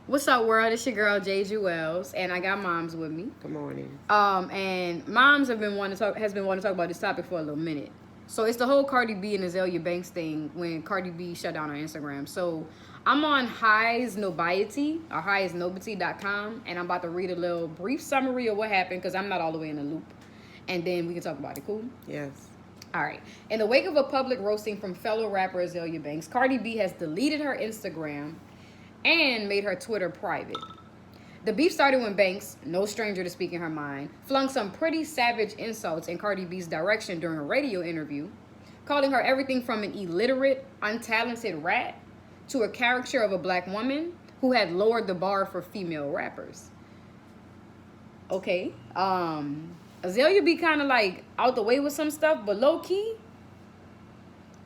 What's up, world? It's your girl Jayde, and I got moms with me. Good morning. And moms has been wanting to talk about this topic for a little minute. So it's the whole Cardi B and Azealia Banks thing when Cardi B shut down her Instagram. So I'm on highsnobiety or highsnobiety.com, and I'm about to read a little brief summary of what happened because I'm not all the way in the loop, and then we can talk about it. Cool? Yes. All right. In the wake of a public roasting from fellow rapper Azealia Banks, Cardi B has deleted her Instagram and made her Twitter private. The beef started when Banks, no stranger to speaking her mind, flung some pretty savage insults in Cardi B's direction during a radio interview, calling her everything from an illiterate, untalented rat to a caricature of a black woman who had lowered the bar for female rappers. Okay. Azealia be kind of like out the way with some stuff, but low key,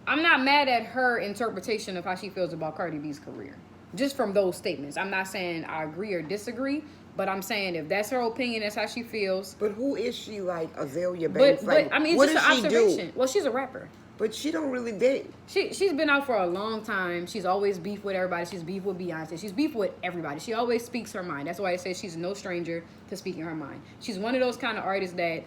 I'm not mad at her interpretation of how she feels about Cardi B's career. Just from those statements. I'm not saying I agree or disagree, but I'm saying if that's her opinion, that's how she feels. But who is she like Azealia Banks? But I mean, it's what just does an she observation. do? Well, she's a rapper. But she don't really date. She's been out for a long time. She's always beef with everybody. She's beef with Beyonce. She's beef with everybody. She always speaks her mind. That's why I say she's no stranger to speaking her mind. She's one of those kind of artists that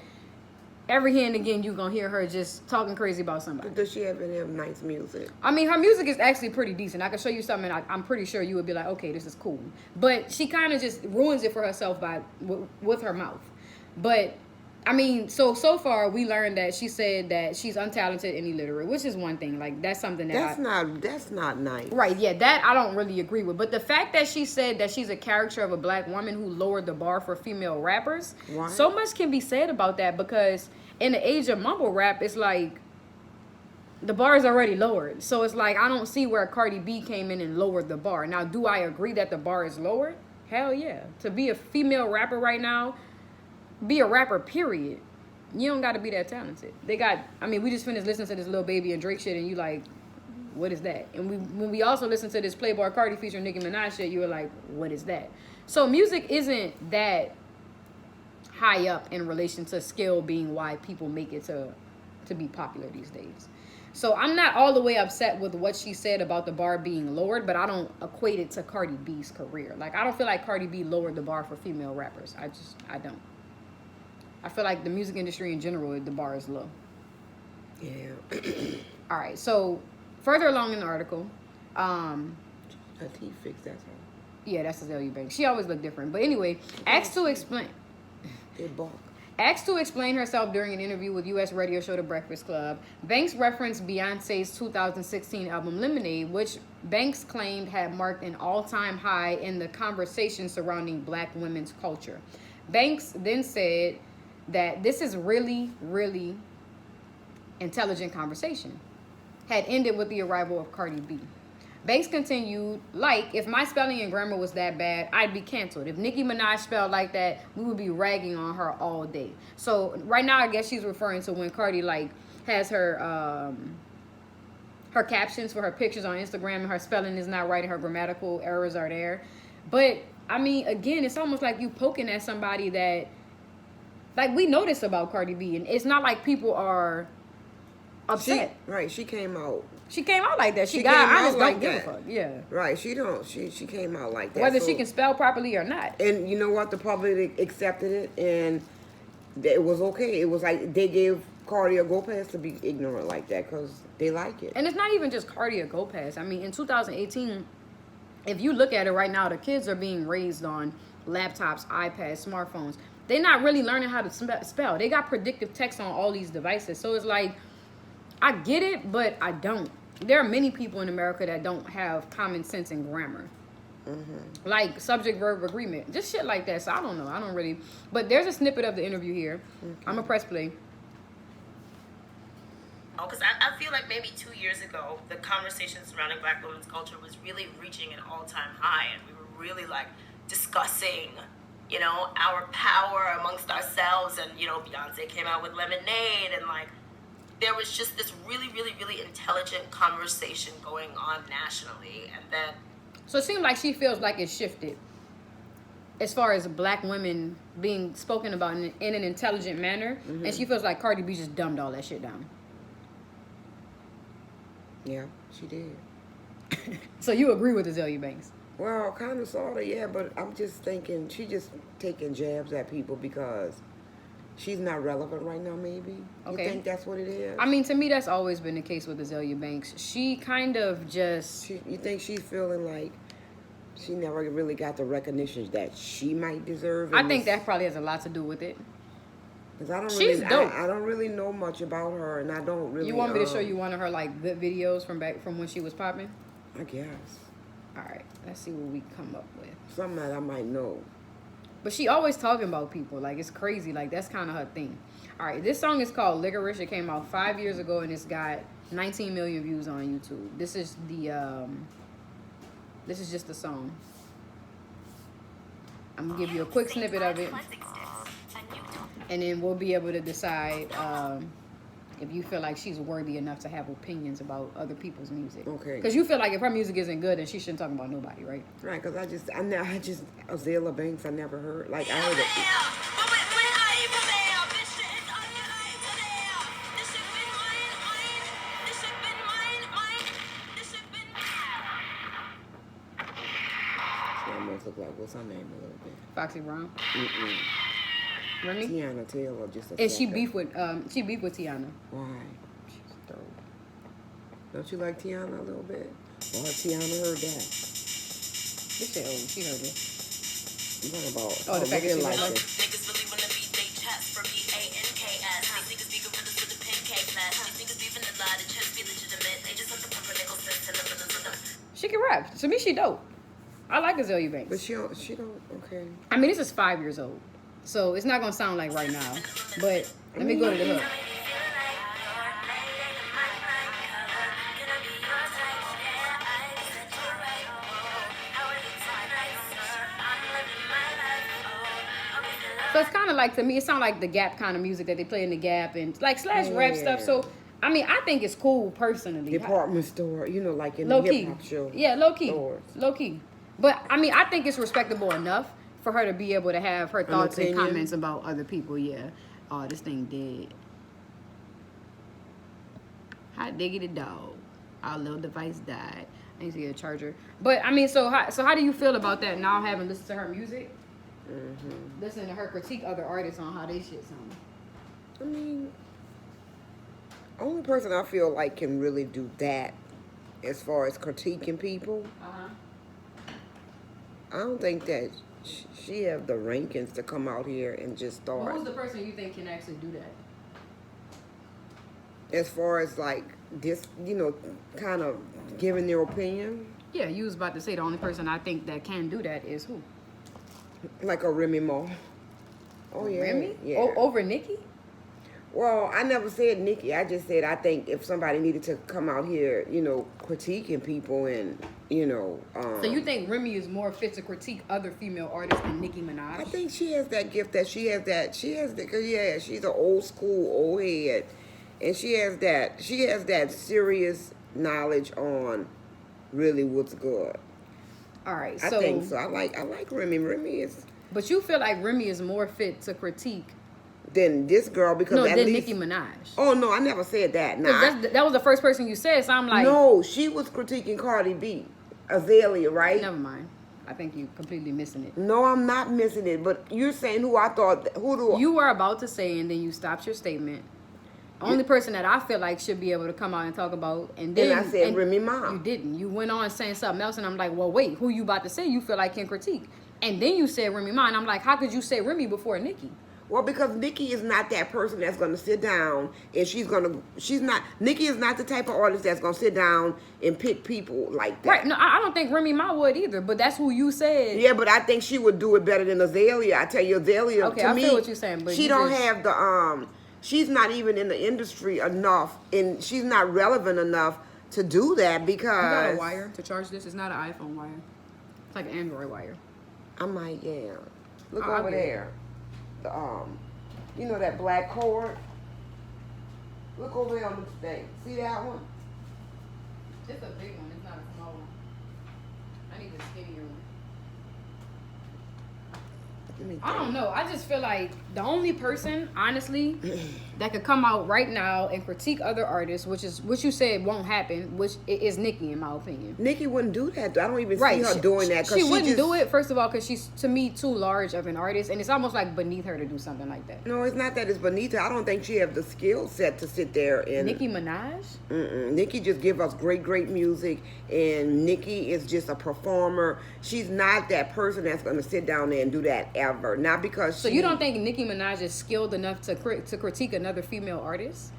every here and again you're gonna hear her just talking crazy about somebody. But does she have any nice music? I mean, her music is actually pretty decent. I can show you something. I'm pretty sure you would be like, okay, this is cool. But she kind of just ruins it for herself with her mouth. But I mean, so far we learned that she said that she's untalented and illiterate, which is one thing. Like that's something that that's not nice. Right? Yeah, that I don't really agree with. But the fact that she said that she's a caricature of a black woman who lowered the bar for female rappers, so much can be said about that because in the age of mumble rap, it's like the bar is already lowered. So it's like I don't see where Cardi B came in and lowered the bar. Now, do I agree that the bar is lowered? Hell yeah. To be a female rapper right now, be a rapper, period. You don't got to be that talented. We just finished listening to this Lil Baby and Drake shit, and you like, what is that? And when we also listened to this Playboy Cardi featuring Nicki Minaj shit, you were like, what is that? So music isn't that high up in relation to skill being why people make it to be popular these days. So I'm not all the way upset with what she said about the bar being lowered, but I don't equate it to Cardi B's career. Like, I don't feel like Cardi B lowered the bar for female rappers. I don't. I feel like the music industry in general, the bar is low. Yeah. All right, so further along in the article, her teeth fixed, that's her. yeah, that's Azealia Banks. She always look different. But anyway, asked to explain herself during an interview with U.S. radio show The Breakfast Club, Banks referenced Beyonce's 2016 album Lemonade, which Banks claimed had marked an all-time high in the conversation surrounding black women's culture. Banks then said that this is really, really intelligent conversation had ended with the arrival of Cardi B. Banks continued, if my spelling and grammar was that bad, I'd be canceled. If Nicki Minaj spelled like that, we would be ragging on her all day. So right now, I guess she's referring to when Cardi, has her her captions for her pictures on Instagram and her spelling is not right and her grammatical errors are there. But, I mean, again, it's almost like you poking at somebody that, we know this about Cardi B, and it's not like people are upset. She came out. She came out like that. I just don't give a fuck. Yeah. Right. She came out like that. Whether she can spell properly or not. And you know what? The public accepted it, and it was okay. It was like they gave Cardi a go pass to be ignorant like that because they like it. And it's not even just Cardi a go pass. I mean, in 2018, if you look at it right now, the kids are being raised on laptops, iPads, smartphones. They're not really learning how to spell. They got predictive text on all these devices. So it's like, I get it, but I don't. There are many people in America that don't have common sense and grammar. Mm-hmm. Like subject, verb, agreement. Just shit like that. So I don't know. I don't really. But there's a snippet of the interview here. Okay. I'm going to press play. Because I feel like maybe 2 years ago, the conversation surrounding black women's culture was really reaching an all-time high. And we were really discussing, our power amongst ourselves. And, Beyonce came out with Lemonade and there was just this really, really, really intelligent conversation going on nationally. And then... So it seems like she feels like it shifted as far as black women being spoken about in an intelligent manner. Mm-hmm. And she feels like Cardi B just dumbed all that shit down. Yeah, she did. So you agree with Azealia Banks? Well, kind of, sort of, yeah, but I'm just thinking she just taking jabs at people because she's not relevant right now, maybe. Okay. You think that's what it is? I mean, to me, that's always been the case with Azealia Banks. She kind of just... You think she's feeling like she never really got the recognition that she might deserve? I think that probably has a lot to do with it. Because I don't She's really, dope. I don't really know much about her, and I don't really. You want me to show you one of her like good videos from when she was popping? I guess. All right, let's see what we come up with. Something that I might know. But she always talking about people. Like, it's crazy. Like, that's kind of her thing. All right, this song is called Licorice. It came out 5 years ago, and it's got 19 million views on YouTube. This is just the song. I'm going to give you a quick snippet of it. And then we'll be able to decide if you feel like she's worthy enough to have opinions about other people's music. Okay. Because you feel like if her music isn't good, then she shouldn't talk about nobody, right? Right, because I just Azealia Banks, I never heard. Like, I heard it. She almost look like, what's her name a little bit? Foxy Brown. Mm-mm. Really? Tiana Taylor, just a And she second. beef with Tiana. Why? She's dope. Don't you like Tiana a little bit? Well, Tiana heard that. This shit old. She heard it. I'm talking about. Oh, the fact that she like like it. Niggas really wanna beat they chest for BANKS. These niggas be gorillas with the pancake mess. These niggas beefing the lie, the chest be legitimate. They just want the pumpernickel sense and the villains with them. She can rap. To me, she dope. I like Azealia Banks. But she don't. Okay. I mean, this is 5 years old. So it's not going to sound like right now. But let me go to the hook. So it's kind of like, to me, it sounds like the Gap kind of music that they play in the Gap and like slash rap stuff. So, I mean, I think it's cool personally. Department store, like in Low the key. hip hop show. Yeah, low key. Stores. Low key. But, I mean, I think it's respectable enough for her to be able to have her thoughts and opinion. comments about other people, yeah. Oh, this thing dead. Hot diggity dog. Our little device died. I need to get a charger. But, I mean, so how do you feel about that now, having listened to her music? Mm-hmm. Listening to her critique other artists on how they shit sound. I mean, only person I feel like can really do that as far as critiquing people, I don't think that she have the rankings to come out here and just start. Who's the person you think can actually do that? As far as like this, kind of giving their opinion, Yeah, you was about to say the only person I think that can do that is who? like a Remy Ma. Oh yeah, Remy? yeah. Over Nicki? Well, I never said Nicki. I just said I think if somebody needed to come out here, critiquing people and, So you think Remy is more fit to critique other female artists than Nicki Minaj? I think she has that gift that she has cause yeah, she's an old school, old head. And she has that serious knowledge on really what's good. All right, I so think so. I like Remy. Remy is but you feel like Remy is more fit to critique than this girl because at than least, Nicki Minaj. Oh no, I never said that. 'Cause Nah, that was the first person you said, so I'm like, no, she was critiquing Cardi B, Azealia, right? never mind. I think you completely missing it. No, I'm not missing it. But you're saying who I thought You were about to say, and then you stopped your statement. Only person that I feel like should be able to come out and talk about, and then I said Remy Ma. You didn't. You went on saying something else, and I'm like, well, wait, who you about to say you feel like can critique? And then you said Remy Ma, and I'm like, how could you say Remy before Nicki? Well, because Nicki is not that person that's going to sit down and Nicki is not the type of artist that's going to sit down and pick people like that. Right. No, I don't think Remy Ma would either, but that's who you said. Yeah, but I think she would do it better than Azealia. I tell you, Azealia, Okay, to I me, feel what you're saying, but she you don't just- have the, she's not even in the industry enough, and she's not relevant enough to do that because... You got a wire to charge this? It's not an iPhone wire. It's like an Android wire. I might, yeah. Look I'll over get it. there. The, that black cord? Look over there on the thing. See that one? It's a big one. It's not a small one. I need a skinnier one. I don't know. I just feel like the only person, honestly, that could come out right now and critique other artists, which is what you said won't happen, which is Nicki, in my opinion. Nicki wouldn't do that. I don't even see her doing that. She wouldn't do it, first of all, because she's, to me, too large of an artist, and it's almost like beneath her to do something like that. No, it's not that it's beneath her. I don't think she has the skill set to sit there and... Nicki Minaj? Nicki just give us great music, and Nicki is just a performer. She's not that person that's going to sit down there and do that ever. Not because So you don't think Nicki Minaj is skilled enough to critique another female artist?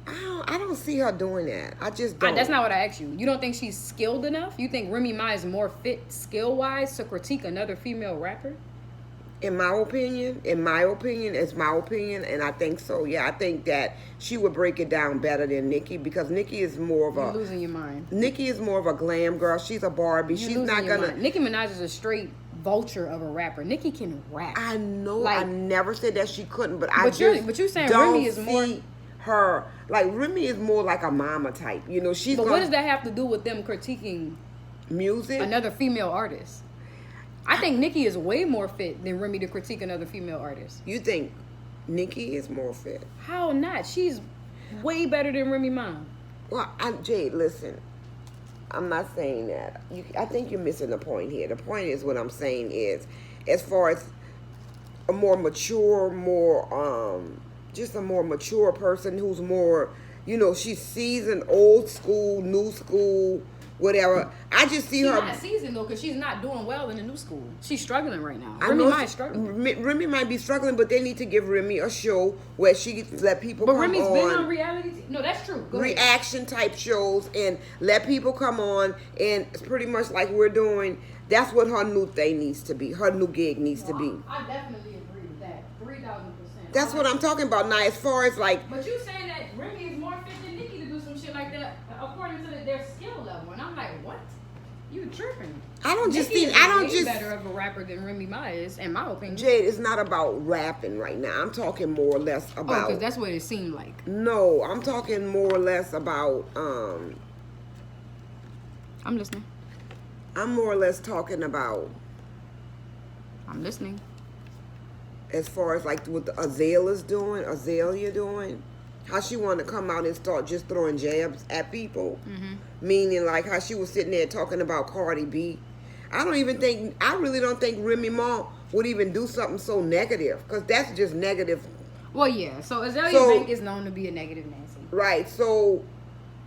I don't see her doing that. I just don't. That's not what I asked you. You don't think she's skilled enough? You think Remy Ma is more fit skill-wise to critique another female rapper? In my opinion, it's my opinion, and I think so. Yeah, I think that she would break it down better than Nicki, because Nicki is more of You're losing your mind. Nicki is more of a glam girl. She's a Barbie. She's not gonna. Mind. Nicki Minaj is a straight vulture of a rapper. Nicki can rap. I know. Like, I never said that she couldn't, but you're saying don't Remy is more. Her like Remy is more like a mama type. You know, she's. But what does that have to do with them critiquing music? Another female artist. I think Nicki is way more fit than Remy to critique another female artist. You think Nicki is more fit? How not? She's way better than Remy Ma. Well, Jayde, listen. I'm not saying that. I think you're missing the point here. The point is, what I'm saying is, as far as a more mature, just a more mature person who's more, she's seasoned, old school, new school, whatever. I just see her. She's not seasoned though, because she's not doing well in the new school. She's struggling right now. Remy might struggling. Remy might be struggling, but they need to give Remy a show where she let people come on. But Remy's been on reality. No, that's true. Go reaction ahead. Type shows, and let people come on, and it's pretty much like we're doing. That's what her new thing needs to be. Her new gig needs to be. I definitely agree with that. 3,000%. That's what I'm talking about now. As far as like. But you saying that Remy is more fit than Nicki to do some shit like that according to their skill level, and I'm like, what? You tripping? I don't just Nicki think. I don't just. Better of a rapper than Remy Ma is, in my opinion. Jayde, it's not about rapping right now. I'm talking more or less about. because that's what it seemed like. No, I'm talking more or less about. I'm listening. I'm more or less talking about. I'm listening. As far as like what the Azealia doing, how she wanted to come out and start just throwing jabs at people, meaning like how she was sitting there talking about Cardi B. I really don't think Remy Ma would even do something so negative, because that's just negative. Well, yeah. So Azealia Bank is known to be a negative Nancy. Right. So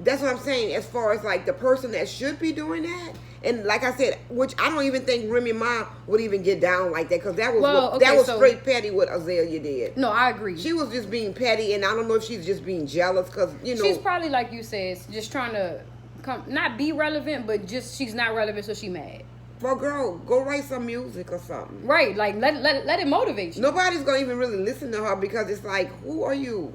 that's what I'm saying. As far as like the person that should be doing that. And like I said, which I don't even think Remy Ma would even get down like that, because that was straight petty what Azealia did. No, I agree. She was just being petty, and I don't know if she's just being jealous, because she's probably, like you said, just trying to not be relevant, but just she's not relevant, so she mad. Well, girl, go write some music or something. Right, like let it motivate you. Nobody's gonna even really listen to her, because it's like, who are you?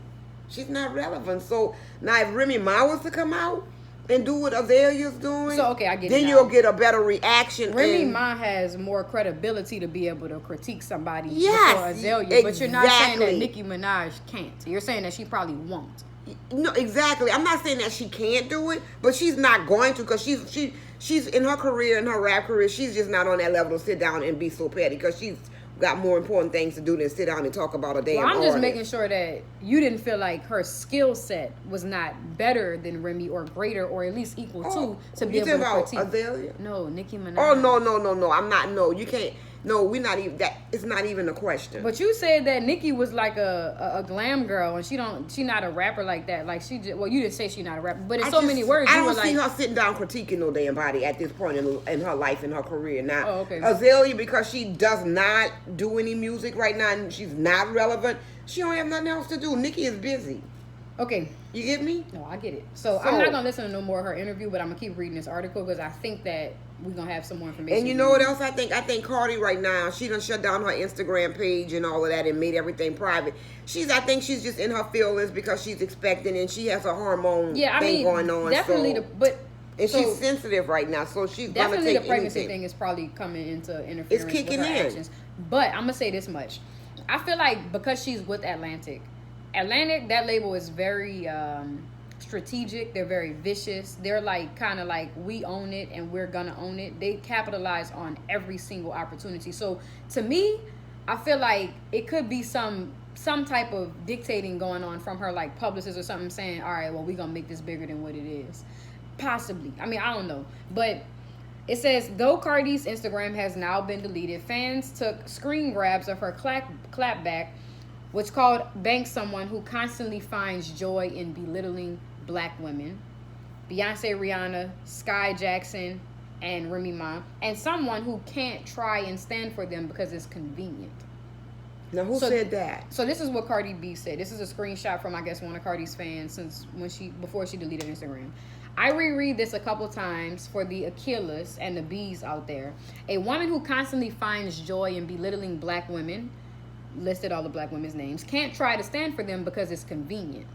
She's not relevant. So now, if Remy Ma was to come out and do what Azalea's doing, so okay, I get then it. Then you'll get a better reaction. Remy Ma has more credibility to be able to critique somebody before Azealia, exactly. But you're not saying that Nicki Minaj can't. You're saying that she probably won't. No, exactly. I'm not saying that she can't do it, but she's not going to, because she's in her career, in her rap career, she's just not on that level to sit down and be so petty, because she's got more important things to do than sit down and talk about a damn I'm just artist. making sure that you didn't feel like her skill set was not better than Remy, or greater, or at least equal to be able to critique. Azalea? No, Nicki Minaj. Oh, no. I'm not. No, you can't. No, we're not even that. It's not even a question. But you said that Nicki was like a glam girl, and she not a rapper like that. Like she just, well, you didn't say she not a rapper, but in many words, I you don't were see like, her sitting down critiquing no damn body at this point in her life, in her career. Now, okay. Azealia, because she does not do any music right now, and she's not relevant, she don't have nothing else to do. Nicki is busy. Okay. You get me? No, I get it. So I'm not gonna listen to no more of her interview, but I'm gonna keep reading this article, because I think that we're gonna have some more information. And you know what else I think? I think Cardi right now, she done shut down her Instagram page and all of that and made everything private. I think she's just in her feelings, because she's expecting, and she has a hormone thing going on. Definitely, and she's sensitive right now, so she's gonna take definitely the pregnancy anything. thing is probably coming into interference. It's kicking with her in. actions. But I'm gonna say this much: I feel like because she's with Atlantic, that label is very strategic. They're very vicious. They're like kind of like, we own it and we're gonna own it. They capitalize on every single opportunity. So to me, I feel like it could be some type of dictating going on from her like publicist or something saying, all right, well, we're gonna make this bigger than what it is. Possibly. I mean, I don't know. But it says, though Cardi's Instagram has now been deleted, fans took screen grabs of her clapback, which called Banks someone who constantly finds joy in belittling black women. Beyonce, Rihanna, Sky Jackson, and Remy Ma, and someone who can't try and stand for them because it's convenient. Now, who said that? So this is what Cardi B said. This is a screenshot from, I guess, one of Cardi's fans before she deleted Instagram. I reread this a couple times for the Achilles and the B's out there. A woman who constantly finds joy in belittling black women, listed all the black women's names, can't try to stand for them because it's convenient.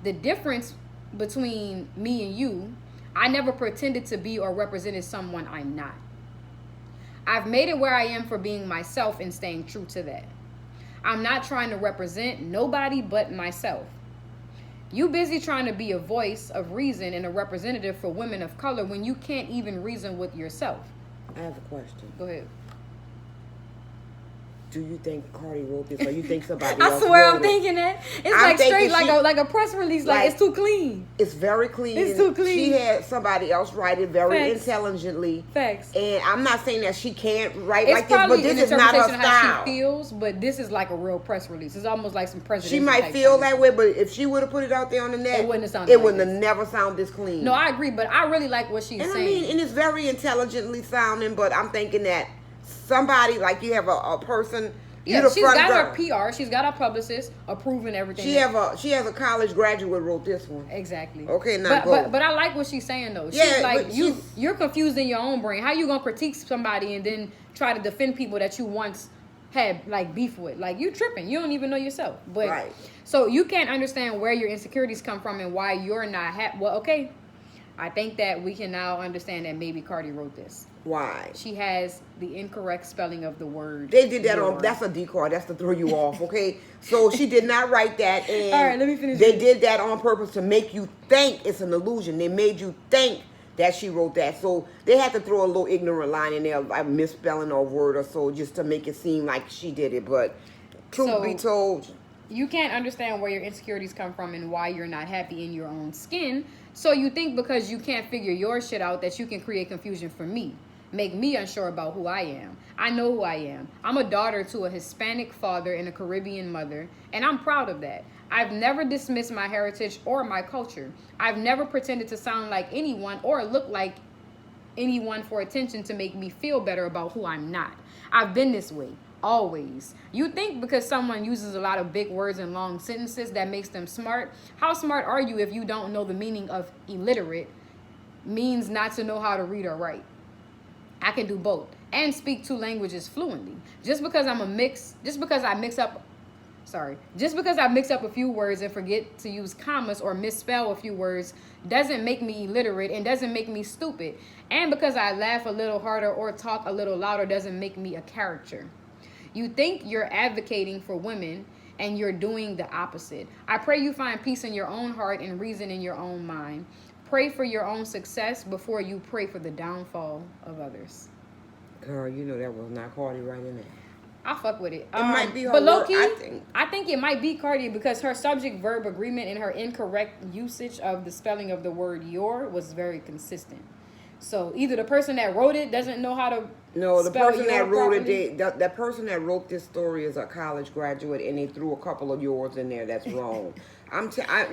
The difference between me and you, I never pretended to be or represented someone I'm not. I've made it where I am for being myself and staying true to that. I'm not trying to represent nobody but myself. You busy trying to be a voice of reason and a representative for women of color when you can't even reason with yourself. I have a question. Go ahead. Do you think Cardi wrote this, or you think somebody I else swear wrote I'm it? thinking that. It's I'm like straight thinking like a press release. Like it's too clean. It's very clean. It's too clean. She had somebody else write it very Facts. intelligently. Facts. And I'm not saying that she can't write It's like this, probably but this an is not her interpretation of how style. she feels, but this is like a real press release. It's almost like some presidential. She might type feel thing. that way, but if she would have put it out there on the net, It wouldn't have sounded It like wouldn't this. have never sounded this clean. No, I agree, but I really like what she's and saying. I mean, and it's very intelligently sounding, but I'm thinking that somebody, like you have a person. Yeah, you're the she's front got girl. her PR. She's got her publicist approving everything. She has a college graduate wrote this one. Exactly. Okay, now go. But I like what she's saying though. She's Yeah, like but you're confused in your own brain. How you gonna critique somebody and then try to defend people that you once had like beef with? Like you tripping. You don't even know yourself. But Right. So you can't understand where your insecurities come from and why you're not happy. Well, okay. I think that we can now understand that maybe Cardi wrote this. Why? She has the incorrect spelling of the word. They did that your. that's a decoy. That's to throw you off, okay? So she did not write that. And All right, let me finish They this. did that on purpose to make you think it's an illusion. They made you think that she wrote that. So they had to throw a little ignorant line in there, like misspelling a word or so, just to make it seem like she did it. But truth be told, you can't understand where your insecurities come from and why you're not happy in your own skin. So you think because you can't figure your shit out that you can create confusion for me. Make me unsure about who I am. I know who I am. I'm a daughter to a Hispanic father and a Caribbean mother, and I'm proud of that. I've never dismissed my heritage or my culture. I've never pretended to sound like anyone or look like anyone for attention to make me feel better about who I'm not. I've been this way. Always. You think because someone uses a lot of big words and long sentences that makes them smart? How smart are you if you don't know the meaning of illiterate means not to know how to read or write? I can do both and speak two languages fluently. Just because I mix up a few words and forget to use commas or misspell a few words doesn't make me illiterate and doesn't make me stupid. And because I laugh a little harder or talk a little louder doesn't make me a caricature. You think you're advocating for women and you're doing the opposite. I pray you find peace in your own heart and reason in your own mind. Pray for your own success before you pray for the downfall of others. girl, you know that was not Cardi right in there. I fuck with it. It might be her but low word, key, I think it might be Cardi because her subject verb agreement and her incorrect usage of the spelling of the word your was very consistent. So either the person that wrote it doesn't know how to No, the spell person your that wrote properly. it, that person that wrote this story is a college graduate, and they threw a couple of yours in there. That's wrong.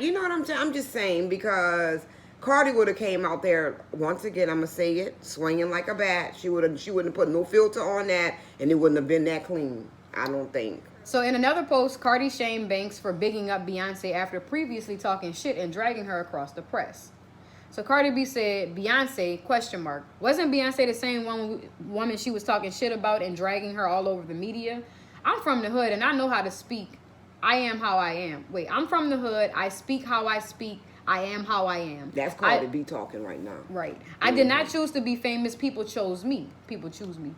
You know what I'm just saying, because Cardi would have came out there once again. I'm gonna say it, swinging like a bat. She wouldn't have put no filter on that, and it wouldn't have been that clean. I don't think. So in another post, Cardi shamed Banks for bigging up Beyonce after previously talking shit and dragging her across the press. So Cardi B said, Beyonce, ? Wasn't Beyonce the same woman she was talking shit about and dragging her all over the media? I'm from the hood and I know how to speak. I am how I am. Wait, I'm from the hood. I speak how I speak. I am how I am. That's Cardi B talking right now. Right. I did not choose to be famous. People chose me. People choose me.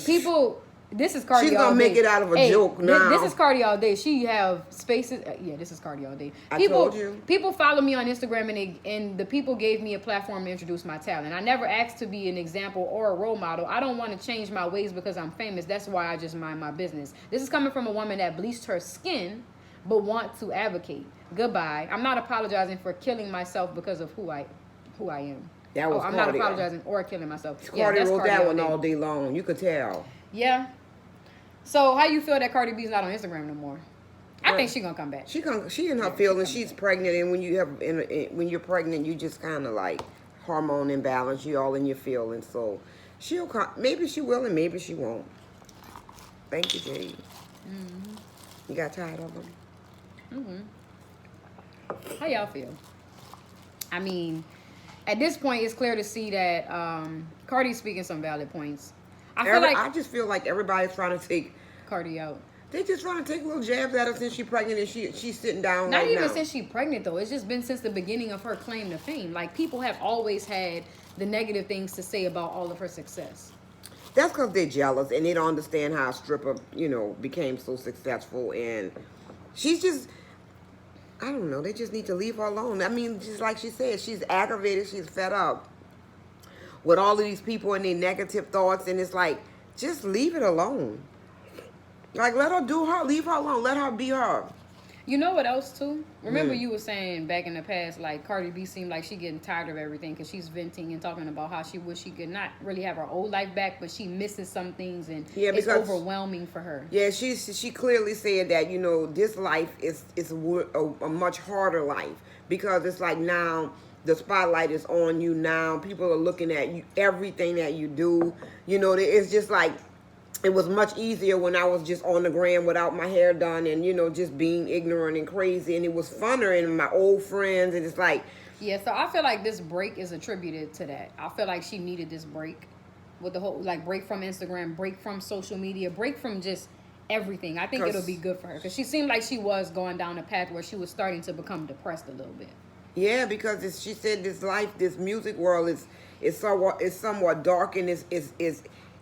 People This is Cardi She's all gonna day. make it out of a joke now. This is Cardi all day. She have spaces. Yeah, this is Cardi all day. I told you. People follow me on Instagram, and the people gave me a platform to introduce my talent. I never asked to be an example or a role model. I don't want to change my ways because I'm famous. That's why I just mind my business. This is coming from a woman that bleached her skin, but want to advocate. Goodbye. I'm not apologizing for killing myself because of who I am. That was I'm Cardi. not apologizing or killing myself. Cardi that's wrote Cardi that one day. all day long. You could tell. Yeah. So how you feel that Cardi B's not on Instagram no more? I think she gonna come back. She in her feelings. She's pregnant, and when you're pregnant, you just kind of like hormone imbalance. You all in your feelings. So she'll come. Maybe she will, and maybe she won't. Thank you, Jayde. Mm-hmm. You got tired of them? How y'all feel? I mean, at this point, it's clear to see that Cardi's speaking some valid points. I just feel like everybody's trying to take Cardi out. They just trying to take little jabs at her since she's pregnant and she's sitting down. Not right even now. since she's pregnant though. It's just been since the beginning of her claim to fame. Like people have always had the negative things to say about all of her success. That's because they're jealous and they don't understand how a stripper, became so successful. And she's just, I don't know. They just need to leave her alone. I mean, just like she said, she's aggravated. She's fed up with all of these people and their negative thoughts. And it's like, just leave it alone. Like, let her do her. Leave her alone. Let her be her. You know what else too? Remember you were saying back in the past, like Cardi B seemed like she getting tired of everything because she's venting and talking about how she wish she could not really have her old life back, but she misses some things and it's overwhelming for her. Yeah, she clearly said that this life is a much harder life because it's like now the spotlight is on you now. People are looking at you, everything that you do. It's just like. It was much easier when I was just on the gram without my hair done and, just being ignorant and crazy. And it was funner and my old friends. And it's like... Yeah, so I feel like this break is attributed to that. I feel like she needed this break with the whole, break from Instagram, break from social media, break from just everything. I think it'll be good for her. Because she seemed like she was going down a path where she was starting to become depressed a little bit. Yeah, because she said this music world is somewhat dark and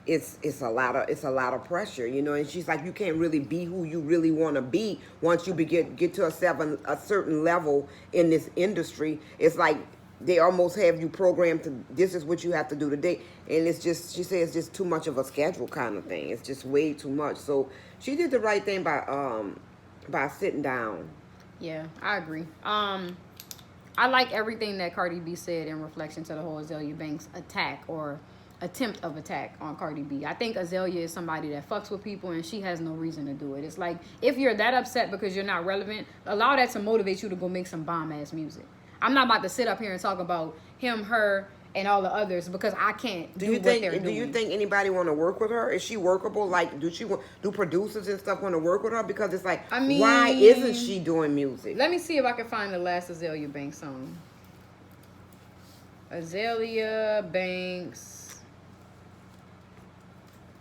it's a lot of pressure, and she's like, you can't really be who you really want to be once you get to a certain level in this industry. It's like they almost have you programmed to, this is what you have to do today, and it's just, she says, it's just too much of a schedule kind of thing. It's just way too much. So she did the right thing by sitting down. Yeah, I agree. I like everything that Cardi B said in reflection to the whole Azealia Banks attack or attempt of attack on Cardi B. I think Azealia is somebody that fucks with people and she has no reason to do it. It's like, if you're that upset because you're not relevant, allow that to motivate you to go make some bomb-ass music. I'm not about to sit up here and talk about him, her, and all the others because I can't do what they're doing. Do you think anybody want to work with her? Is she workable? Like, do producers and stuff want to work with her? Because it's like, why isn't she doing music? Let me see if I can find the last Azealia Banks song. Azealia Banks.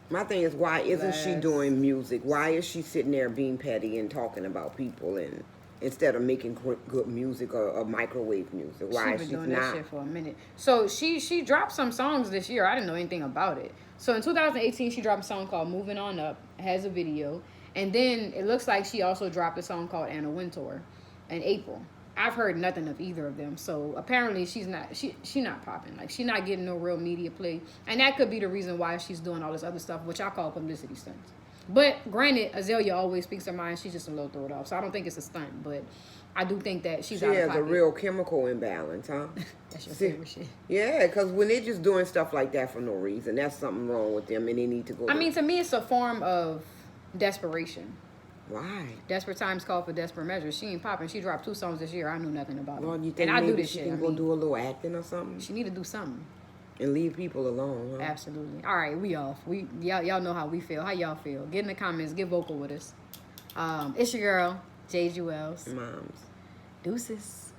My thing is, why isn't she doing music? Why is she sitting there being petty and talking about people and instead of making good music or microwave music? Why is she doing not? That shit for a minute. So she dropped some songs this year. I didn't know anything about it. So in 2018, she dropped a song called "Moving On Up." It has a video, and then it looks like she also dropped a song called "Anna Wintour" in April. I've heard nothing of either of them. So apparently she's not popping. Like, she's not getting no real media play. And that could be the reason why she's doing all this other stuff, which I call publicity stunts. But granted, Azealia always speaks her mind. She's just a little throw it off. So I don't think it's a stunt. But I do think that she's out of pocket. She has a real chemical imbalance, huh? That's your favorite shit. Yeah, because when they're just doing stuff like that for no reason, that's something wrong with them and they need to go. I mean, to me, it's a form of desperation. Why? Desperate times call for desperate measures. She ain't popping. She dropped 2 songs this year. I knew nothing about Well, it. you think and I maybe do this she shit. can go do a little acting or something? She need to do something. And leave people alone, huh? Absolutely. All right, we off. Y'all know how we feel. How y'all feel? Get in the comments. Get vocal with us. It's your girl, Jayde Jewels. Moms. Deuces.